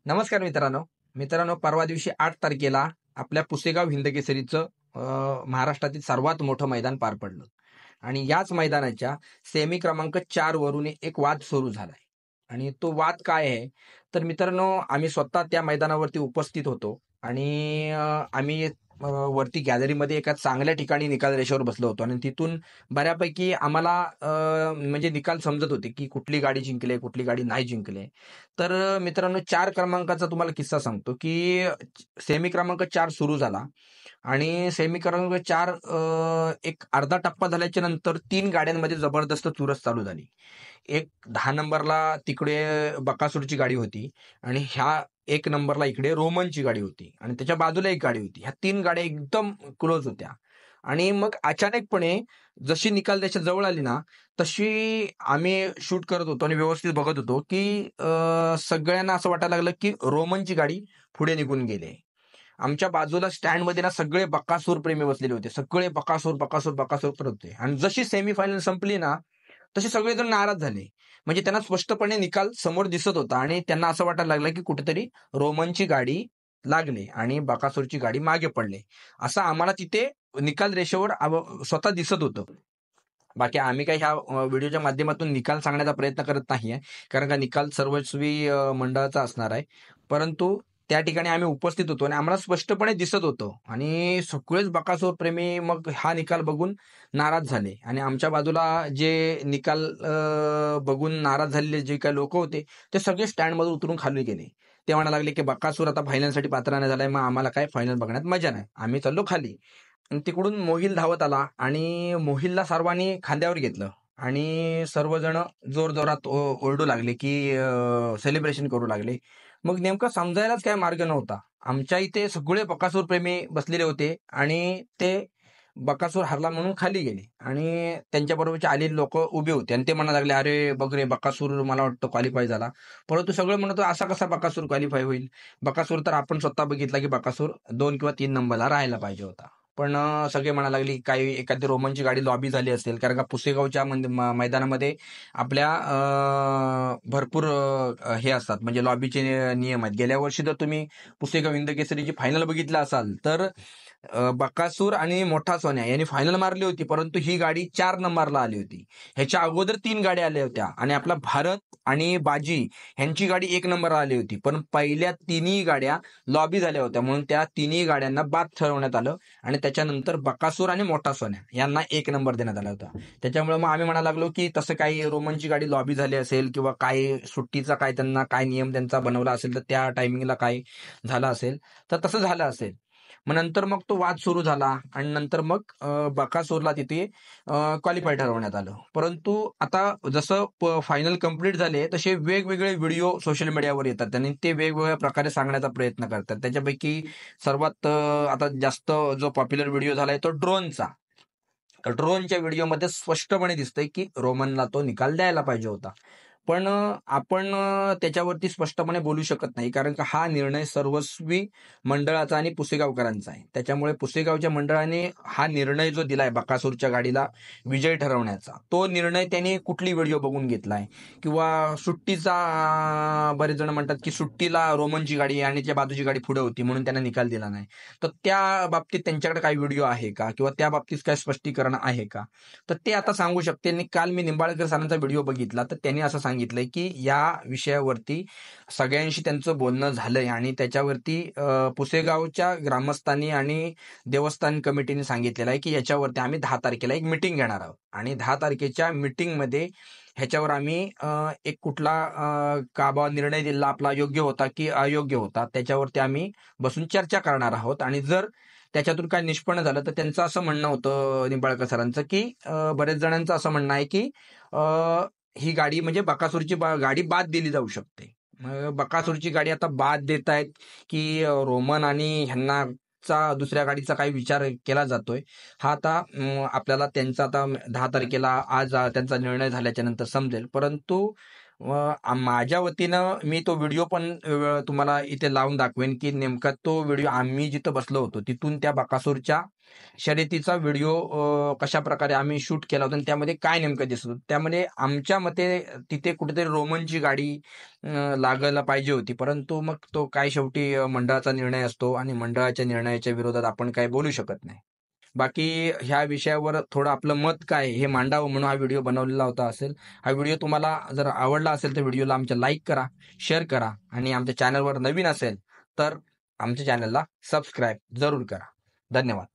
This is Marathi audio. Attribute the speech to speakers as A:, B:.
A: नमस्कार मित्रांनो. मित्रांनो, परवा दिवशी 8 तारखेला आपल्या पुसेगाव हिंदकेसरीचं महाराष्ट्रातील सर्वात मोठं मैदान पार पडलं आणि याच मैदानाच्या सेमी क्रमांक 4 वरून एक वाद सुरू झालाय. आणि तो वाद काय आहे? तर मित्रांनो, आम्ही स्वतः त्या मैदानावरती उपस्थित होतो आणि आम्ही वरती गॅलरीमध्ये एका चांगल्या ठिकाणी निकाल रेषेवर बसलो होतो आणि तिथून बऱ्यापैकी आम्हाला म्हणजे निकाल समजत होते, की कुठली गाडी जिंकली, कुठली गाडी नाही जिंकली. तर मित्रांनो, 4 क्रमांकाचा तुम्हाला किस्सा सांगतो, की सेमी क्रमांक 4 सुरू झाला आणि सेमी क्रमांक 4 एक अर्धा टप्पा झाल्याच्या नंतर 3 गाड्यांमध्ये जबरदस्त चुरस चालू झाली. एक 10 नंबरला तिकडे बकासूरची गाडी होती आणि ह्या 1 नंबरला इकडे रोमनची गाडी होती आणि त्याच्या बाजूला एक गाडी होती. ह्या 3 गाड्या एकदम क्लोज होत्या आणि मग अचानकपणे जशी निकाल त्याच्या जवळ आली ना, तशी आम्ही शूट करत होतो आणि व्यवस्थित बघत होतो, की सगळ्यांना असं वाटायला लागलं, की रोमनची गाडी पुढे निघून गेली. आमच्या बाजूला स्टँडमध्ये ना सगळे बकासूर प्रेमी बसलेले होते. सगळे बकासूर, बकासूर, बकासूर करत होते आणि जशी सेमीफायनल संपली ना, तसे सगळेजण नाराज झाले. म्हणजे त्यांना स्पष्टपणे निकाल समोर दिसत होता आणि त्यांना असं वाटायला लागलं, की कुठेतरी रोमनची गाडी लागली आणि बकासूरची गाडी मागे पडली. असं आम्हाला तिथे निकाल रेषेवर स्वतः दिसत होतं. बाकी आम्ही काही ह्या व्हिडिओच्या माध्यमातून निकाल सांगण्याचा प्रयत्न करत नाहीये. कारण का निकाल सर्वस्वी मंडळाचा असणार आहे. परंतु त्या ठिकाणी आम्ही उपस्थित होतो आणि आम्हाला स्पष्टपणे दिसत होतं आणि सगळेच बकासूर प्रेमी मग हा निकाल बघून नाराज झाले आणि आमच्या बाजूला जे निकाल बघून नाराज झालेले जे काही लोक होते, ते सगळे स्टँडमधून उतरून खाली गेले. ते म्हणायला लागले, की बकासूर आता फायनलसाठी पात्र नाही झालाय, मग आम्हाला काय फायनल बघण्यात मजा नाही. आम्ही चाललो खाली. आणि तिकडून मोहिल धावत आला आणि मोहिलला सर्वांनी खांद्यावर घेतलं आणि सर्वजण जोरजोरात ओरडू लागले, की सेलिब्रेशन करू लागले. मग नेमकं समजायलाच काय मार्ग नव्हता. आमच्या इथे सगळे बकासूर प्रेमी बसलेले होते आणि ते बकासूर हरला म्हणून खाली गेले आणि त्यांच्याबरोबरचे आलेले लोक उभे होते आणि ते म्हणायला लागले, अरे बघ रे, बकासूर मला वाटतं क्वालिफाय झाला. परंतु सगळे म्हणतो, असा कसा बकासूर क्वालिफाय होईल? बकासूर तर आपण स्वतः बघितला, की बकासूर 2 किंवा 3 नंबरला राहायला पाहिजे होता. पण सगळे म्हणायला लागले, काही एखादी रोमनची गाडी लॉबी झाली असेल. कारण का पुसेगावच्या मैदानामध्ये आपल्या भरपूर हे असतात, म्हणजे लॉबीचे नियम आहेत. गेल्या वर्षी जर तुम्ही पुसेगाव हिंद केसरीची फायनल बघितला असाल तर बकासूर आणि मोठा सोन्या यांनी फायनल मारली होती, परंतु ही गाडी 4 नंबरला आली होती. ह्याच्या अगोदर 3 गाड्या आल्या होत्या आणि आपला भारत आणि बाजी ह्यांची गाडी 1 नंबरला आली होती. पण पहिल्या तिन्ही गाड्या लॉबी झाल्या होत्या, म्हणून त्या तिन्ही गाड्यांना बाद ठरवण्यात आलं आणि त्याच्यानंतर बकासूर आणि मोठा सोन्या यांना 1 नंबर देण्यात आला होता. त्याच्यामुळे मग आम्ही म्हणायला लागलो, की तसं काही रोमनची गाडी लॉबी झाली असेल किंवा काय सुट्टीचा काय त्यांना काय नियम त्यांचा बनवला असेल, तर त्या टायमिंगला काय झालं असेल, तर तसं झालं असेल. मग नंतर मग तो वाद सुरू झाला आणि नंतर मग बकासूरला तिथे क्वालिफाय ठरवण्यात आलं. परंतु आता जसं फायनल कंप्लीट झाले, तसे वेगवेगळे व्हिडिओ सोशल मीडियावर येतात आणि ते वेगवेगळ्या प्रकारे सांगण्याचा प्रयत्न करतात. त्याच्यापैकी सर्वात आता जास्त जो पॉप्युलर व्हिडिओ झालाय तो ड्रोनचा. ड्रोनच्या व्हिडिओमध्ये स्पष्टपणे दिसतंय, की रोमनला तो निकाल द्यायला पाहिजे होता. पण आपण त्याच्यावरती स्पष्टपणे बोलू शकत नाही, कारण का हा निर्णय सर्वस्वी मंडळाचा आणि पुसेगावकरांचा आहे. त्याच्यामुळे पुसेगावच्या मंडळाने हा निर्णय जो दिलाय बकासूरच्या गाडीला विजय ठरवण्याचा, तो निर्णय त्यांनी कुठली व्हिडिओ बघून घेतलाय किंवा सुट्टीचा, बरेच जण म्हणतात, की सुट्टीला रोमनची गाडी आणि त्या बाजूची गाडी पुढे होती म्हणून त्यांना निकाल दिला नाही. तर त्या बाबतीत त्यांच्याकडे काही व्हिडिओ आहे का किंवा त्या बाबतीत काय स्पष्टीकरण आहे का, तर ते आता सांगू शकते. आणि काल मी निंबाळकर सरांचा व्हिडिओ बघितला, तर त्यांनी असं सांगितलंय, की या विषयावरती सगळ्यांशी त्यांचं बोलणं झालंय आणि त्याच्यावरती पुसेगावच्या ग्रामस्थांनी आणि देवस्थान कमिटीने सांगितलेलं आहे, की याच्यावरती आम्ही 10 तारखेला एक मिटिंग घेणार आहोत आणि 10 तारखेच्या मिटिंगमध्ये ह्याच्यावर आम्ही एक कुठला काबा निर्णय दिला आपला योग्य होता की अयोग्य होता, त्याच्यावरती आम्ही बसून चर्चा करणार आहोत. आणि जर त्याच्यातून काय निष्पन्न झालं, तर त्यांचं असं म्हणणं होतं निंबाळकर सरांचं, की बरेच जणांचं असं म्हणणं आहे, की ही गाडी म्हणजे बकासूरची गाडी बाद दिली जाऊ शकते. मग बकासूरची गाडी आता बाद देत आहेत, की रोमन आणि ह्यांना दुसऱ्या गाडीचा काही विचार केला जातोय, हा आता आपल्याला त्यांचा आता 10 तारखेला आज त्यांचा निर्णय झाल्याच्या नंतर समजेल. परंतु माझ्या वतीनं मी तो व्हिडिओ पण तुम्हाला इथे लावून दाखवेन की नेमका तो व्हिडिओ आम्ही जिथं बसलो होतो तिथून त्या बकासूरच्या शर्यतीचा व्हिडिओ कशा प्रकारे आम्ही शूट केला होता आणि त्यामध्ये काय नेमकं दिसत होतं. त्यामध्ये आमच्या मते तिथे कुठेतरी रोमनची गाडी लागायला पाहिजे होती, परंतु मग तो काय शेवटी मंडळाचा निर्णय असतो आणि मंडळाच्या निर्णयाच्या विरोधात आपण काय बोलू शकत नाही. बाकी ह्या विषयावर थोडं आपलं मत काय हे मांडावं म्हणून हा व्हिडिओ बनवलेला होता असेल. हा व्हिडिओ तुम्हाला जर आवडला असेल तर व्हिडिओला आमच्या लाईक करा, शेअर करा आणि आमच्या चॅनलवर नवीन असेल तर आमच्या चॅनलला सबस्क्राईब जरूर करा. धन्यवाद.